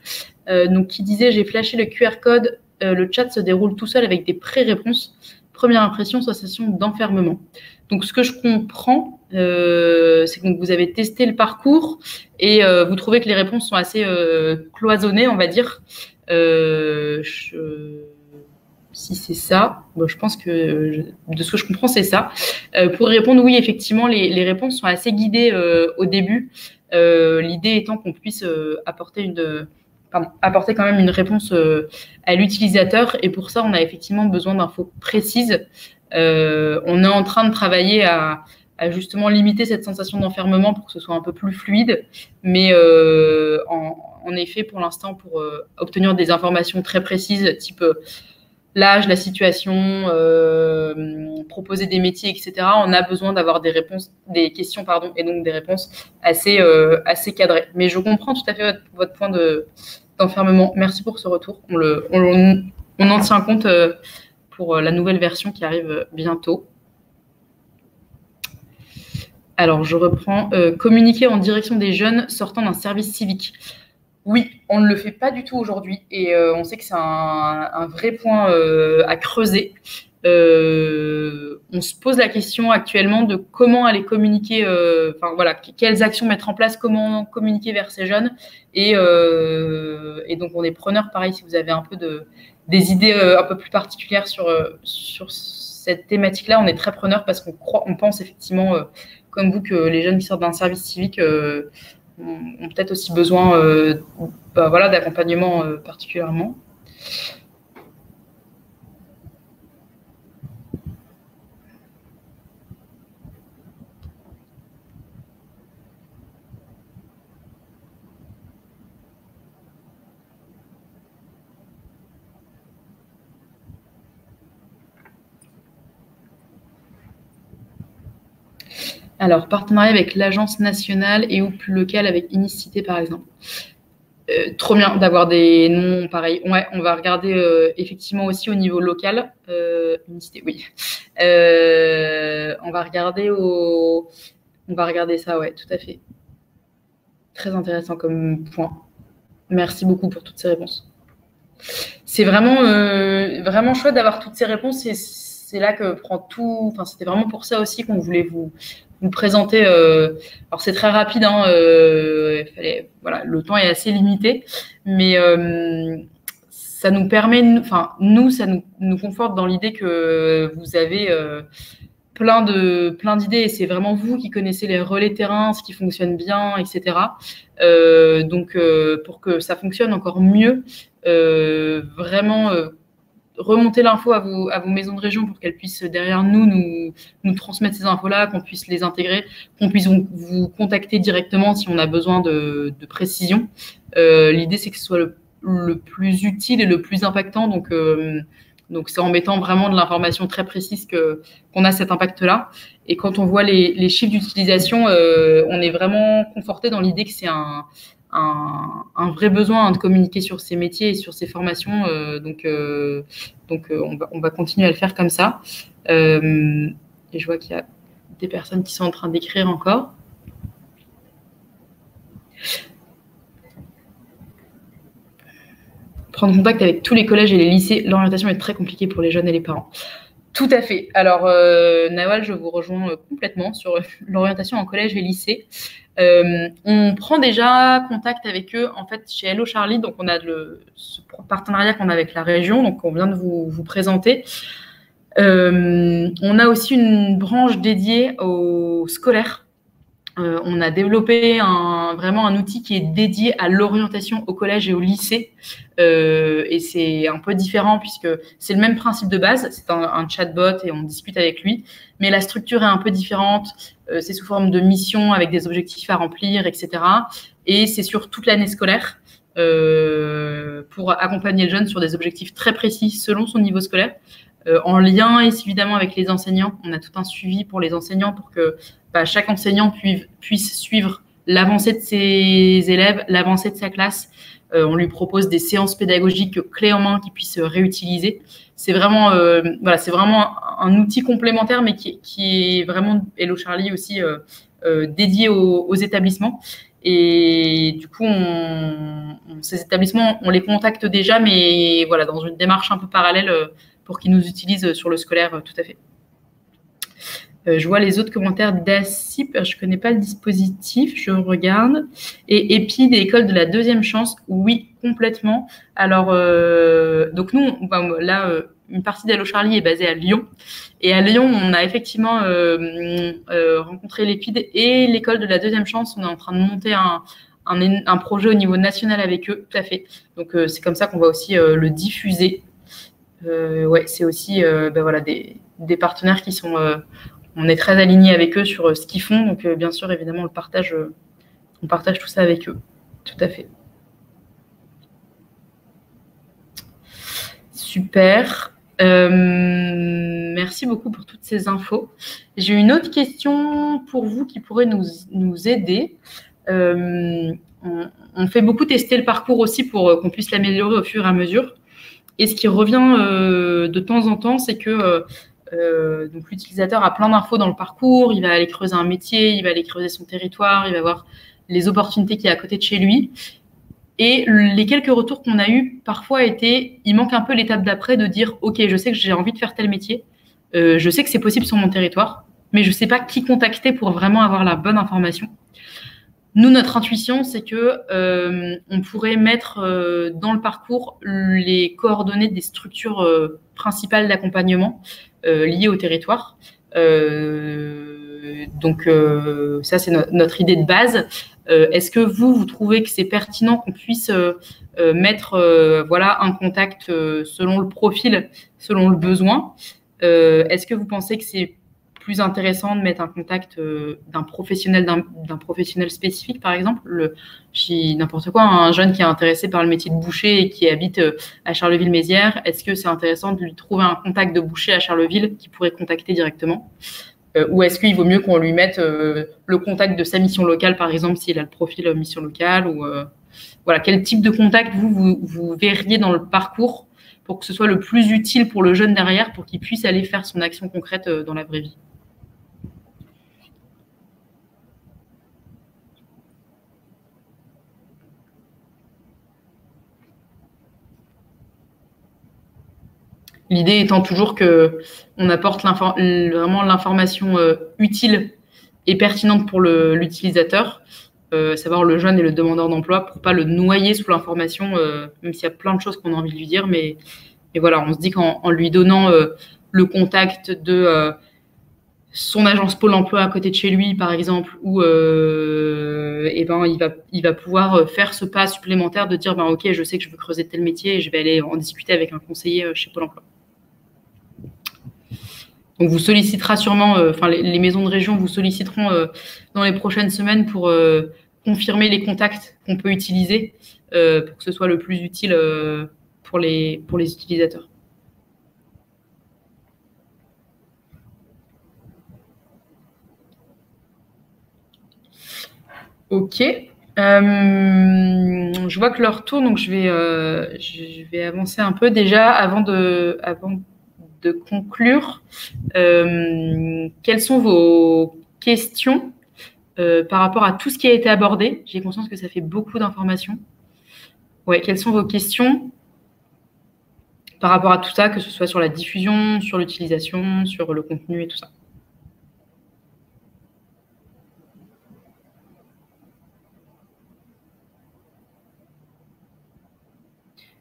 Donc, qui disait « J'ai flashé le QR code, le chat se déroule tout seul avec des pré-réponses. Première impression, sensation d'enfermement. » Donc, ce que je comprends, c'est que vous avez testé le parcours et vous trouvez que les réponses sont assez cloisonnées, on va dire. Si c'est ça, bon, je pense que de ce que je comprends, c'est ça. Pour répondre, oui, effectivement, les réponses sont assez guidées au début. L'idée étant qu'on puisse apporter quand même une réponse à l'utilisateur. Et pour ça, on a effectivement besoin d'infos précises. On est en train de travailler à justement limiter cette sensation d'enfermement pour que ce soit un peu plus fluide. Mais en effet, pour l'instant, pour obtenir des informations très précises, type l'âge, la situation, proposer des métiers, etc., on a besoin d'avoir des questions, et donc des réponses assez cadrées. Mais je comprends tout à fait votre point d'enfermement. Merci pour ce retour. On en tient compte pour la nouvelle version qui arrive bientôt. Alors, je reprends. Communiquer en direction des jeunes sortant d'un service civique. Oui, on ne le fait pas du tout aujourd'hui et on sait que c'est un vrai point à creuser. On se pose la question actuellement de comment aller communiquer, quelles actions mettre en place, comment communiquer vers ces jeunes. Et donc, on est preneur, pareil, si vous avez un peu des idées un peu plus particulières sur cette thématique-là, on est très preneur parce qu'on pense effectivement, comme vous, que les jeunes qui sortent d'un service civique ont peut-être aussi besoin d'accompagnement particulièrement. Alors, partenariat avec l'agence nationale et ou plus locale avec Unicité, par exemple. Trop bien d'avoir des noms pareils. Ouais, on va regarder effectivement aussi au niveau local. Unicité, oui. On va regarder ça, ouais, tout à fait. Très intéressant comme point. Merci beaucoup pour toutes ces réponses. C'est vraiment, vraiment chouette d'avoir toutes ces réponses et c'est là que prend tout. Enfin, c'était vraiment pour ça aussi qu'on voulait vous présenter. Alors, c'est très rapide, hein, le temps est assez limité, mais ça nous permet, ça nous conforte dans l'idée que vous avez plein d'idées et c'est vraiment vous qui connaissez les relais terrain, ce qui fonctionne bien, etc. Donc, pour que ça fonctionne encore mieux, vraiment remonter l'info à vos maisons de région pour qu'elles puissent derrière nous transmettre ces infos-là, qu'on puisse les intégrer, qu'on puisse vous contacter directement si on a besoin de précision. L'idée, c'est que ce soit le plus utile et le plus impactant. Donc c'est en mettant vraiment de l'information très précise qu'on a cet impact-là. Et quand on voit les chiffres d'utilisation, on est vraiment conforté dans l'idée que c'est un vrai besoin de communiquer sur ces métiers et sur ces formations. Donc on va continuer à le faire comme ça. Et je vois qu'il y a des personnes qui sont en train d'écrire encore. Prendre contact avec tous les collèges et les lycées, l'orientation est très compliquée pour les jeunes et les parents. Tout à fait. Alors, Nawal, je vous rejoins complètement sur l'orientation en collège et lycée. On prend déjà contact avec eux, en fait, chez Hello Charlie. Donc, on a ce partenariat qu'on a avec la région, donc on vient de vous présenter. On a aussi une branche dédiée aux scolaires. On a développé vraiment un outil qui est dédié à l'orientation au collège et au lycée. Et c'est un peu différent puisque c'est le même principe de base. C'est un chatbot et on discute avec lui. Mais la structure est un peu différente. C'est sous forme de mission avec des objectifs à remplir, etc. Et c'est sur toute l'année scolaire pour accompagner le jeune sur des objectifs très précis selon son niveau scolaire. En lien évidemment avec les enseignants. On a tout un suivi pour les enseignants pour que chaque enseignant puisse suivre l'avancée de ses élèves, l'avancée de sa classe. On lui propose des séances pédagogiques clés en main qu'il puisse réutiliser. C'est vraiment, c'est vraiment un outil complémentaire, mais qui est vraiment, Hello Charlie aussi, dédiés aux établissements. Et du coup, ces établissements, on les contacte déjà, mais voilà, dans une démarche un peu parallèle pour qu'ils nous utilisent sur le scolaire, tout à fait. Je vois les autres commentaires d'ACIP. Je ne connais pas le dispositif, je regarde. Et EPI, des écoles de la deuxième chance, oui, complètement. Alors, donc nous, là, une partie d'Allo Charlie est basée à Lyon. Et à Lyon, on a effectivement rencontré l'EPID et l'école de la deuxième chance. On est en train de monter un projet au niveau national avec eux, tout à fait. Donc, c'est comme ça qu'on va aussi le diffuser. Ouais, c'est aussi voilà, des partenaires qui sont... on est très alignés avec eux sur ce qu'ils font. Donc, bien sûr, évidemment, on partage tout ça avec eux. Tout à fait. Super. Merci beaucoup pour toutes ces infos. J'ai une autre question pour vous qui pourrait nous aider. On fait beaucoup tester le parcours aussi pour qu'on puisse l'améliorer au fur et à mesure. Et ce qui revient de temps en temps, c'est que donc l'utilisateur a plein d'infos dans le parcours, il va aller creuser un métier, il va aller creuser son territoire, il va voir les opportunités qu'il y a à côté de chez lui. Et les quelques retours qu'on a eus, parfois, étaient, il manque un peu l'étape d'après de dire, OK, je sais que j'ai envie de faire tel métier, je sais que c'est possible sur mon territoire, mais je ne sais pas qui contacter pour vraiment avoir la bonne information. Nous, notre intuition, c'est que on pourrait mettre dans le parcours les coordonnées des structures principales d'accompagnement liées au territoire. Donc, ça, c'est notre idée de base. Est-ce que vous trouvez que c'est pertinent qu'on puisse mettre voilà, un contact selon le profil, selon le besoin? Est-ce que vous pensez que c'est plus intéressant de mettre un contact d'un professionnel spécifique, par exemple, n'importe quoi, un jeune qui est intéressé par le métier de boucher et qui habite à Charleville-Mézières, est-ce que c'est intéressant de lui trouver un contact de boucher à Charleville qui pourrait contacter directement? Ou est-ce qu'il vaut mieux qu'on lui mette le contact de sa mission locale, par exemple, s'il a le profil mission locale ou voilà, quel type de contact vous verriez dans le parcours pour que ce soit le plus utile pour le jeune derrière, pour qu'il puisse aller faire son action concrète dans la vraie vie? L'idée étant toujours qu'on apporte vraiment l'information utile et pertinente pour l'utilisateur, savoir le jeune et le demandeur d'emploi, pour ne pas le noyer sous l'information, même s'il y a plein de choses qu'on a envie de lui dire. Mais voilà, on se dit qu'en lui donnant le contact de son agence Pôle emploi à côté de chez lui, par exemple, où il va pouvoir faire ce pas supplémentaire de dire OK, je sais que je veux creuser tel métier et je vais aller en discuter avec un conseiller chez Pôle emploi. Donc, vous sollicitera sûrement, les maisons de région vous solliciteront dans les prochaines semaines pour confirmer les contacts qu'on peut utiliser pour que ce soit le plus utile pour les utilisateurs. OK. Je vois que l'heure tourne, donc je vais avancer un peu déjà avant de conclure. Quelles sont vos questions par rapport à tout ce qui a été abordé? J'ai conscience que ça fait beaucoup d'informations. Ouais, quelles sont vos questions par rapport à tout ça, que ce soit sur la diffusion, sur l'utilisation, sur le contenu et tout ça?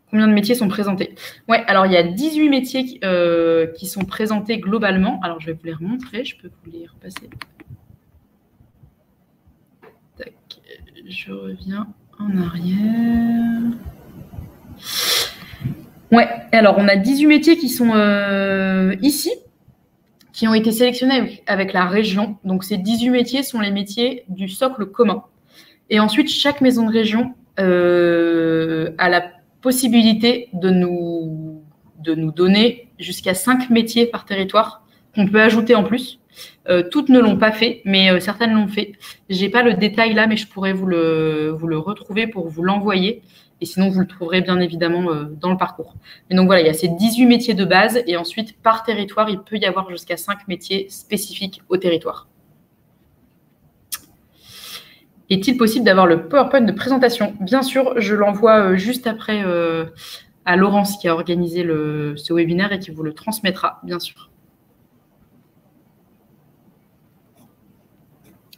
Combien de métiers sont présentés? Ouais, alors il y a 18 métiers qui sont présentés globalement. Alors je vais vous les remontrer, je peux vous les repasser. Tac, je reviens en arrière. Ouais, alors on a 18 métiers qui sont ici, qui ont été sélectionnés avec la région. Donc ces 18 métiers sont les métiers du socle commun. Et ensuite, chaque maison de région a la possibilité de nous donner jusqu'à 5 métiers par territoire qu'on peut ajouter en plus. Toutes ne l'ont pas fait, mais certaines l'ont fait. Je n'ai pas le détail là, mais je pourrais vous le retrouver pour vous l'envoyer. Et sinon, vous le trouverez bien évidemment dans le parcours. Mais donc voilà, il y a ces 18 métiers de base. Et ensuite, par territoire, il peut y avoir jusqu'à 5 métiers spécifiques au territoire. Est-il possible d'avoir le PowerPoint de présentation? Bien sûr, je l'envoie juste après à Laurence qui a organisé ce webinaire et qui vous le transmettra, bien sûr.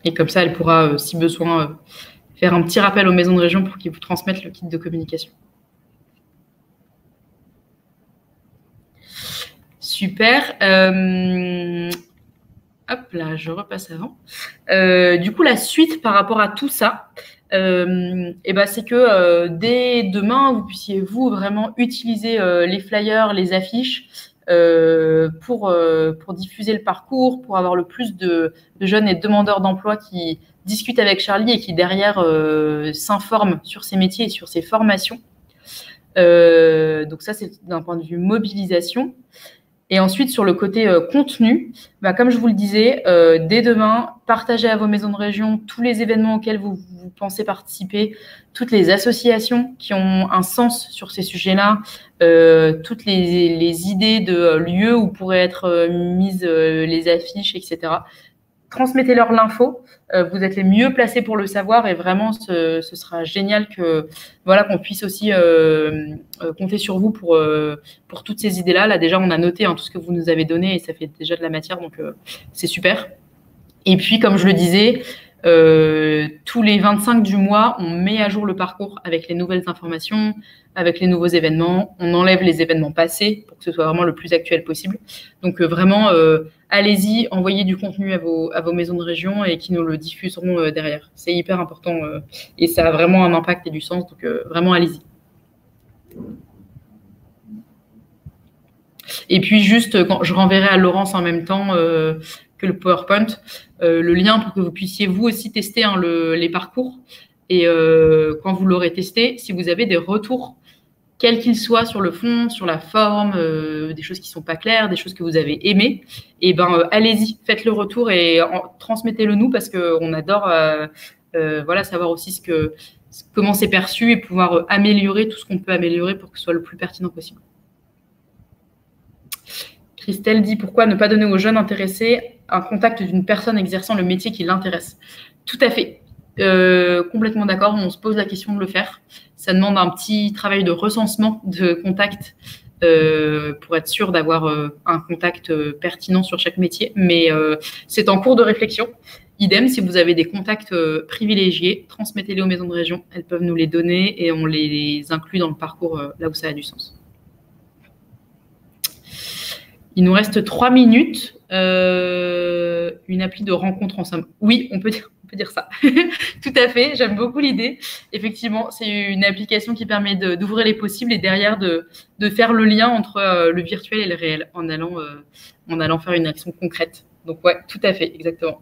Et comme ça, elle pourra, si besoin, faire un petit rappel aux maisons de région pour qu'ils vous transmettent le kit de communication. Super. Hop là, je repasse avant. Du coup, la suite par rapport à tout ça, c'est que dès demain, vous puissiez, vous, vraiment utiliser les flyers, les affiches pour diffuser le parcours, pour avoir le plus de jeunes et demandeurs d'emploi qui discutent avec Charlie et qui, derrière, s'informent sur ces métiers et sur ces formations. Donc ça, c'est d'un point de vue mobilisation. Et ensuite, sur le côté contenu, comme je vous le disais, dès demain, partagez à vos maisons de région tous les événements auxquels vous pensez participer, toutes les associations qui ont un sens sur ces sujets-là, toutes les idées de lieux où pourraient être mises les affiches, etc. Transmettez-leur l'info. Vous êtes les mieux placés pour le savoir et vraiment, ce sera génial qu'on puisse aussi compter sur vous pour toutes ces idées-là. Là, déjà, on a noté tout ce que vous nous avez donné et ça fait déjà de la matière, donc c'est super. Et puis, comme je le disais, tous les 25 du mois, on met à jour le parcours avec les nouvelles informations, avec les nouveaux événements. On enlève les événements passés pour que ce soit vraiment le plus actuel possible. Donc, vraiment, allez-y, envoyez du contenu à vos maisons de région et qui nous le diffuseront derrière. C'est hyper important et ça a vraiment un impact et du sens. Donc, vraiment, allez-y. Et puis, juste, quand je renverrai à Laurence en même temps que le PowerPoint, le lien pour que vous puissiez, vous aussi, tester les parcours. Et quand vous l'aurez testé, si vous avez des retours, quels qu'ils soient sur le fond, sur la forme, des choses qui ne sont pas claires, des choses que vous avez aimées, allez-y, faites le retour et transmettez-le nous parce qu'on adore savoir aussi comment c'est perçu et pouvoir améliorer tout ce qu'on peut améliorer pour que ce soit le plus pertinent possible. Christelle dit « Pourquoi ne pas donner aux jeunes intéressés un contact d'une personne exerçant le métier qui l'intéresse ?» Tout à fait. Complètement d'accord, on se pose la question de le faire. Ça demande un petit travail de recensement de contacts pour être sûr d'avoir un contact pertinent sur chaque métier. Mais c'est en cours de réflexion. Idem, si vous avez des contacts privilégiés, transmettez-les aux maisons de région. Elles peuvent nous les donner et on les inclut dans le parcours là où ça a du sens. Il nous reste 3 minutes. Une appli de rencontre en somme. Oui, on peut dire ça. Tout à fait, j'aime beaucoup l'idée. Effectivement, c'est une application qui permet d'ouvrir les possibles et derrière de faire le lien entre le virtuel et le réel en allant faire une action concrète. Donc ouais, tout à fait, exactement.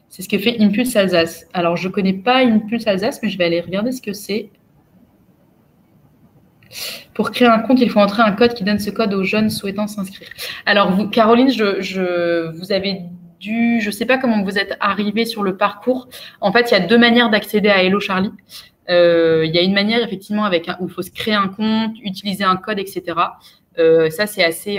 C'est ce que fait Impulse Alsace. Alors, je ne connais pas Impulse Alsace, mais je vais aller regarder ce que c'est. Pour créer un compte, il faut entrer un code qui donne ce code aux jeunes souhaitant s'inscrire. Alors, vous, Caroline, vous avez dû, je ne sais pas comment vous êtes arrivée sur le parcours. En fait, il y a 2 manières d'accéder à Hello Charlie. Il y a une manière, effectivement, où il faut se créer un compte, utiliser un code, etc. Ça, c'est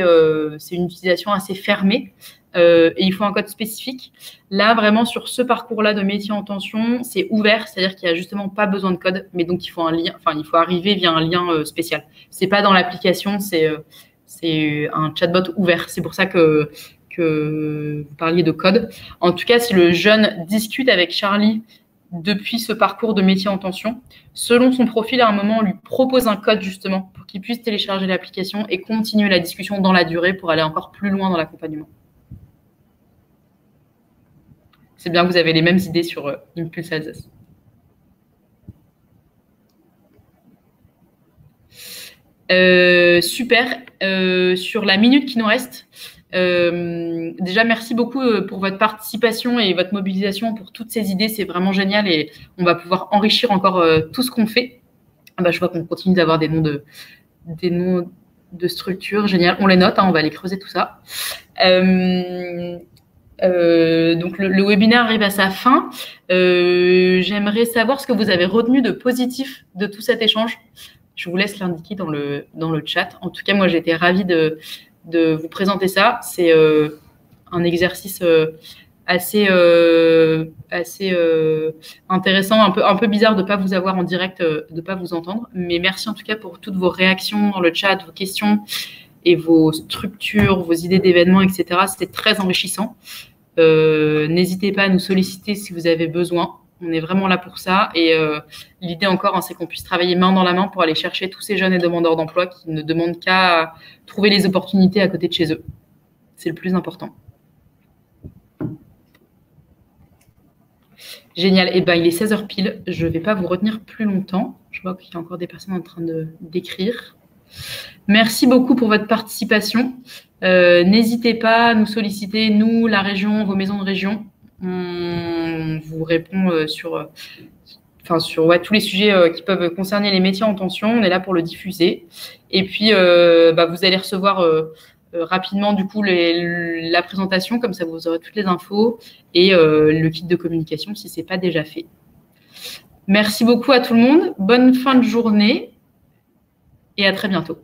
une utilisation assez fermée. Et il faut un code spécifique. Là, vraiment, sur ce parcours-là de métier en tension, c'est ouvert, c'est-à-dire qu'il n'y a justement pas besoin de code, mais donc il faut un lien, il faut arriver via un lien spécial. C'est pas dans l'application, c'est un chatbot ouvert. C'est pour ça que vous parliez de code. En tout cas, si le jeune discute avec Charlie depuis ce parcours de métier en tension, selon son profil, à un moment, on lui propose un code justement pour qu'il puisse télécharger l'application et continuer la discussion dans la durée pour aller encore plus loin dans l'accompagnement. C'est bien que vous avez les mêmes idées sur Impulse Alsace. Super. Sur la minute qui nous reste, déjà, merci beaucoup pour votre participation et votre mobilisation pour toutes ces idées. C'est vraiment génial et on va pouvoir enrichir encore tout ce qu'on fait. Je vois qu'on continue d'avoir des noms de structures. Génial. On les note, on va aller creuser tout ça. Donc, le webinaire arrive à sa fin. J'aimerais savoir ce que vous avez retenu de positif de tout cet échange. Je vous laisse l'indiquer dans le chat. En tout cas, moi, j'ai été ravie de vous présenter ça. C'est un exercice assez intéressant, un peu bizarre de ne pas vous avoir en direct, de ne pas vous entendre. Mais merci en tout cas pour toutes vos réactions dans le chat, vos questions et vos structures, vos idées d'événements, etc. C'était très enrichissant. N'hésitez pas à nous solliciter si vous avez besoin. On est vraiment là pour ça. Et l'idée encore, hein, c'est qu'on puisse travailler main dans la main pour aller chercher tous ces jeunes et demandeurs d'emploi qui ne demandent qu'à trouver les opportunités à côté de chez eux. C'est le plus important. Génial. Eh ben, il est 16h pile. Je ne vais pas vous retenir plus longtemps. Je vois qu'il y a encore des personnes en train d'écrire. Merci beaucoup pour votre participation. N'hésitez pas à nous solliciter, nous, la région, vos maisons de région. On vous répond sur tous les sujets qui peuvent concerner les métiers en tension. On est là pour le diffuser. Et puis, vous allez recevoir rapidement du coup la présentation, comme ça vous aurez toutes les infos, et le kit de communication si ce n'est pas déjà fait. Merci beaucoup à tout le monde. Bonne fin de journée et à très bientôt.